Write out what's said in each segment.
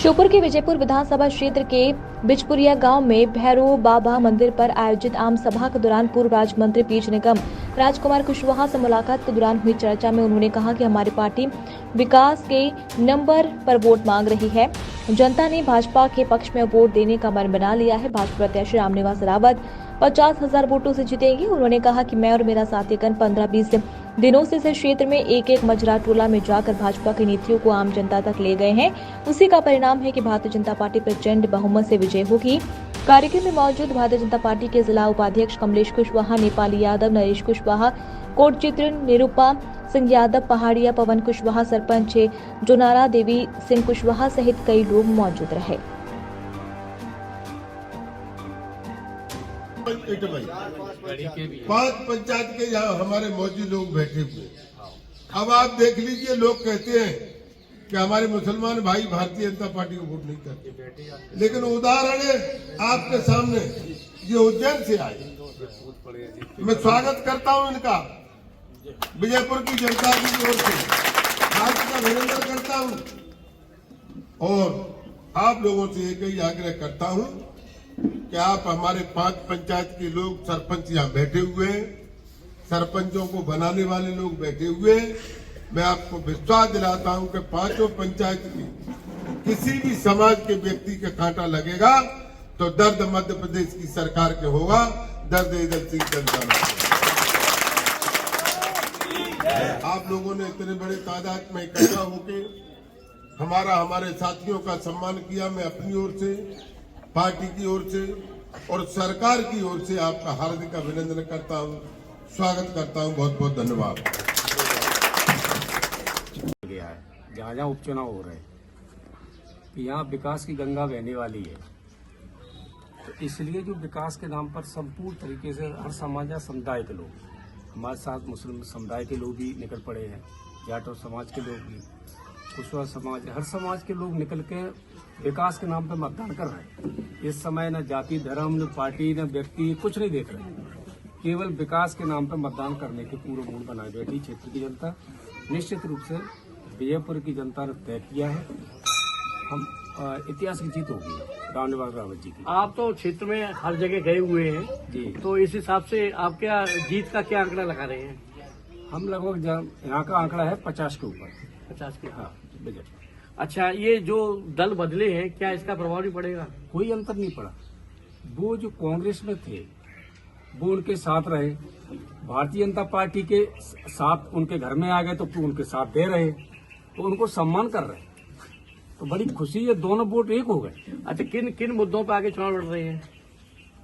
श्योपुर के विजयपुर विधानसभा क्षेत्र के बिचपुरिया गांव में भैरव बाबा मंदिर पर आयोजित आम सभा के दौरान पूर्व राज्य मंत्री पीएच निगम राजकुमार कुशवाहा से मुलाकात के दौरान हुई चर्चा में उन्होंने कहा कि हमारी पार्टी विकास के नंबर पर वोट मांग रही है। जनता ने भाजपा के पक्ष में वोट देने का मन बना लिया है। भाजपा प्रत्याशी रामनिवास रावत 50,000 वोटों से जीतेंगे। उन्होंने कहा कि मैं और मेरा साथीगण 15-20 दिनों से इस क्षेत्र में एक मजरा टोला में जाकर भाजपा की नीतियों को आम जनता तक ले गए हैं। उसी का परिणाम है कि भारतीय जनता पार्टी प्रचंड बहुमत से विजय होगी। कार्यक्रम में मौजूद भारतीय जनता पार्टी के जिला उपाध्यक्ष कमलेश कुशवाहा, नेपाली यादव, नरेश कुशवाहा, कोट चित्र, निरूपा सिंह यादव, पहाड़िया पवन कुशवाहा, सरपंच जोनारा देवी सिंह कुशवाहा सहित कई लोग मौजूद रहे। पांच पंचायत के यहाँ हमारे मौजूद लोग बैठे हुए। अब आप देख लीजिए, लोग कहते हैं कि हमारे मुसलमान भाई भारतीय जनता पार्टी को वोट नहीं करते, लेकिन उदाहरण है आपके सामने, ये उज्जैन से आए। मैं स्वागत करता हूं इनका विजयपुर की जनता की ओर से, राज्य का अभिनंदन करता हूं और आप लोगों से एक ही आग्रह करता हूं कि आप हमारे 5 पंचायत के लोग, सरपंच यहाँ बैठे हुए हैं, सरपंचों को बनाने वाले लोग बैठे हुए हैं। मैं आपको विश्वास दिलाता हूं कि 5 पंचायत की किसी भी समाज के व्यक्ति का कांटा लगेगा तो दर्द मध्य प्रदेश की सरकार के होगा, दर्द इधर सिंह जनता। आप लोगों ने इतने बड़े तादाद में इकट्ठा होकर हमारे साथियों का सम्मान किया। मैं अपनी ओर से, पार्टी की ओर से और सरकार की ओर से आपका हार्दिक अभिनंदन करता हूं, स्वागत करता हूं। बहुत बहुत धन्यवाद। गया है जहाँ जहाँ उपचुनाव हो रहे हैं कि यहाँ विकास की गंगा बहने वाली है, तो इसलिए जो विकास के नाम पर संपूर्ण तरीके से हर समाज या समुदाय के लोग, हमारे साथ मुस्लिम समुदाय के लोग भी निकल पड़े हैं, जाटो समाज के लोग भी, कुशवाहा समाज, हर समाज के लोग निकल के विकास के नाम पर मतदान कर रहे हैं। इस समय न जाति, धर्म, न पार्टी, न व्यक्ति कुछ नहीं देख रहे, केवल विकास के नाम पर मतदान करने के पूरा मूड बनाए बैठी क्षेत्र की जनता। निश्चित रूप से विजयपुर की जनता ने तय किया है, हम इतिहास की जीत होगी रामनिवास रावत जी की। आप तो क्षेत्र में हर जगह गए हुए हैं जी, तो इस हिसाब से आप क्या जीत का क्या आंकड़ा लगा रहे हैं? हम लगभग यहाँ का आंकड़ा है 50 के ऊपर। 50 के? हाँ, विजय। अच्छा, ये जो दल बदले हैं, क्या इसका प्रभाव नहीं पड़ेगा? कोई अंतर नहीं पड़ा। वो जो कांग्रेस में थे वो उनके साथ रहे, भारतीय जनता पार्टी के साथ उनके घर में आ गए तो उनके साथ दे रहे, तो उनको सम्मान कर रहे, तो बड़ी खुशी है। दोनों वोट एक हो गए। अच्छा, किन किन मुद्दों पर आगे चुनाव लड़ रहे हैं?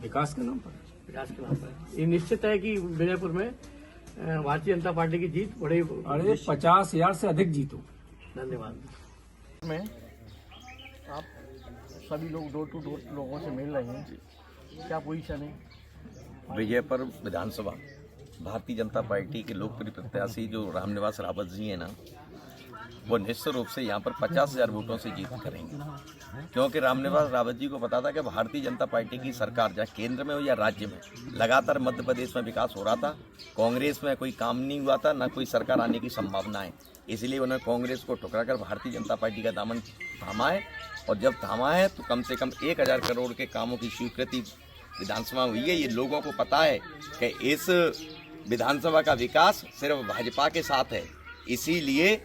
विकास के नाम पर। विकास के नाम पर ये निश्चित है कि विजयपुर में भारतीय जनता पार्टी की जीत बड़ी। अरे 50,000 से अधिक जीत हो। धन्यवाद। में आप सभी लोग डोर टू डोर लोगों से मिल रहे हैं, क्या पोजीशन है? विजयपुर विधानसभा भारतीय जनता पार्टी के लोकप्रिय प्रत्याशी जो रामनिवास रावत जी हैं ना, वो निश्चित रूप से यहाँ पर 50,000 वोटों से जीत करेंगे, क्योंकि रामनिवास रावत जी को पता था कि भारतीय जनता पार्टी की सरकार चाहे केंद्र में हो या राज्य में, लगातार मध्य प्रदेश में विकास हो रहा था, कांग्रेस में कोई काम नहीं हुआ था, न कोई सरकार आने की संभावना है। इसलिए उन्होंने कांग्रेस को ठुकराकर भारतीय जनता पार्टी का दामन थामा है, और जब थामा है तो कम से कम 1,000 करोड़ के कामों की स्वीकृति विधानसभा हुई है। ये लोगों को पता है कि इस विधानसभा का विकास सिर्फ भाजपा के साथ है, इसीलिए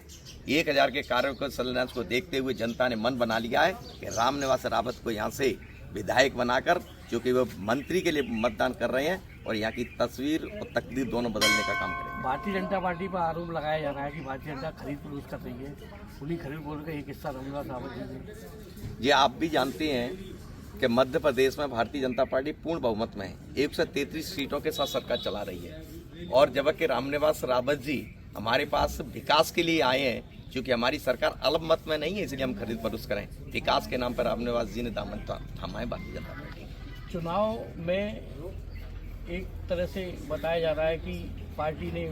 1,000 के कार्यों को शिलान्यास को देखते हुए जनता ने मन बना लिया है कि रामनिवास रावत को यहाँ से विधायक बनाकर, क्योंकि वो मंत्री के लिए मतदान कर रहे हैं और यहाँ की तस्वीर और तकदीर दोनों बदलने का काम करेंगे। भारतीय जनता पार्टी पर आरोप लगाया जा रहा है कि भारतीय जनता खरीद फरोख्त कर रही है, खुली खरीद बोल के एक हिस्सा रामनिवास रावत जी ने। ये आप भी जानते हैं कि मध्य प्रदेश में भारतीय जनता पार्टी पूर्ण बहुमत में है, 133 सीटों के साथ सरकार चला रही है, और जबकि रामनिवास रावत जी हमारे पास विकास के लिए आए हैं, क्योंकि हमारी सरकार अल्प मत में नहीं है, इसलिए हम खरीद फरोख्त करें। विकास के नाम पर रामनिवास जी ने दामन थामा है भारतीय जनता पार्टी। चुनाव में एक तरह से बताया जा रहा है कि पार्टी ने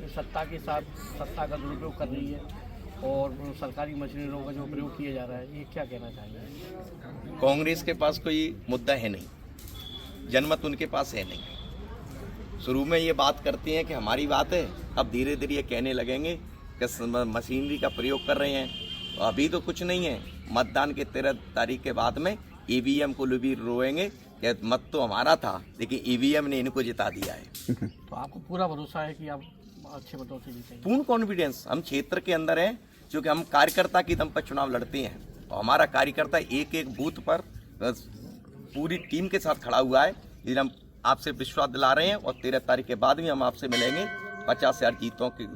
सत्ता के साथ सत्ता का दुरुपयोग कर रही है और सरकारी मशीनरियों का जो प्रयोग किया जा रहा है, ये क्या कहना चाहिए? कांग्रेस के पास कोई मुद्दा है नहीं, जनमत उनके पास है नहीं। शुरू में ये बात करते हैं कि हमारी बात है, अब धीरे धीरे ये कहने लगेंगे कि मशीनरी का प्रयोग कर रहे हैं। अभी तो कुछ नहीं है, मतदान के 13 तारीख के बाद में ईवीएम को भी रोएंगे कि मत तो हमारा था लेकिन ईवीएम ने इनको जिता दिया है। तो आपको पूरा भरोसा है कि आप अच्छे मतों से जीतेंगे? पूर्ण कॉन्फिडेंस। हम क्षेत्र के अंदर हैं, क्योंकि हम कार्यकर्ता की दम पर चुनाव लड़ते हैं और हमारा कार्यकर्ता एक एक बूथ पर पूरी टीम के साथ खड़ा हुआ है। इसलिए हम आपसे विश्वास दिला रहे हैं और 13 तारीख के बाद भी हम आपसे मिलेंगे 50,000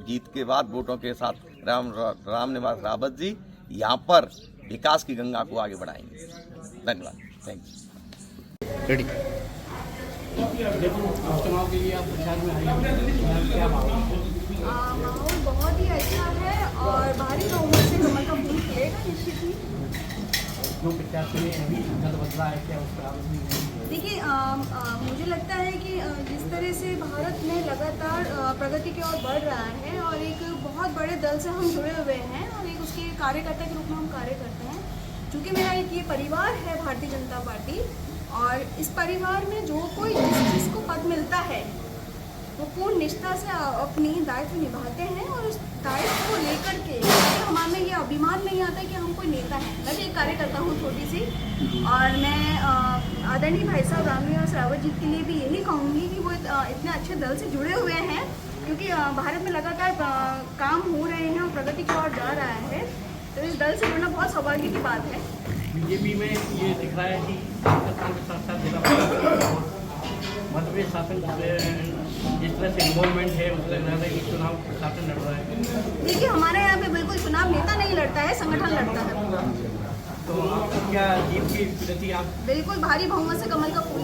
जीत के बाद वोटों के साथ रामनिवास रावत जी यहाँ पर विकास की गंगा को आगे बढ़ाएंगे। धन्यवाद। Thank you. देखो चुनाव के लिए आप प्रचार में आए, क्या माहौल? माहौल बहुत ही अच्छा है और भारी बहुमत से कमल का फूल खिलेगा निश्चित ही। जो प्रत्याशी ने अभी दल बदला है, क्या उस पर आप? देखिए मुझे लगता है कि जिस तरह से भारत में लगातार प्रगति की ओर बढ़ रहा है और एक बहुत बड़े दल से हम जुड़े हुए हैं और एक उसके कार्यकर्ता के रूप में हम कार्य करते हैं। चूँकि मेरा एक ये परिवार है भारतीय जनता पार्टी और इस परिवार में जो कोई जिसको पद मिलता है वो पूर्ण निष्ठा से अपनी दायित्व निभाते हैं और उस दायित्व को लेकर के हमारे ये अभिमान नहीं आता कि हम कोई नेता हैं। मैं भी एक कार्यकर्ता हूँ छोटी सी और मैं आदरणीय भाई साहब रामनिवास रावत जी के लिए भी यही कहूँगी कि वो इतने अच्छे दल से जुड़े हुए हैं क्योंकि भारत में लगातार काम हो रहे हैं और प्रगति की ओर जा रहा है, तो इस दल से जुड़ना बहुत सौभाग्य की बात है। बीजेपी में ये दिख रहा है कि सरकार के साथ साथ जिला मध्य प्रदेश शासन जिस तरह से इन्वॉल्वमेंट है उस लग रहा है कि चुनाव प्रशासन लड़ रहा है। देखिए हमारे यहाँ पे बिल्कुल चुनाव नेता नहीं लड़ता है, संगठन लड़ता है। तो आपको क्या जीत की प्रति आप? बिल्कुल भारी बहुमत से कमल का फूल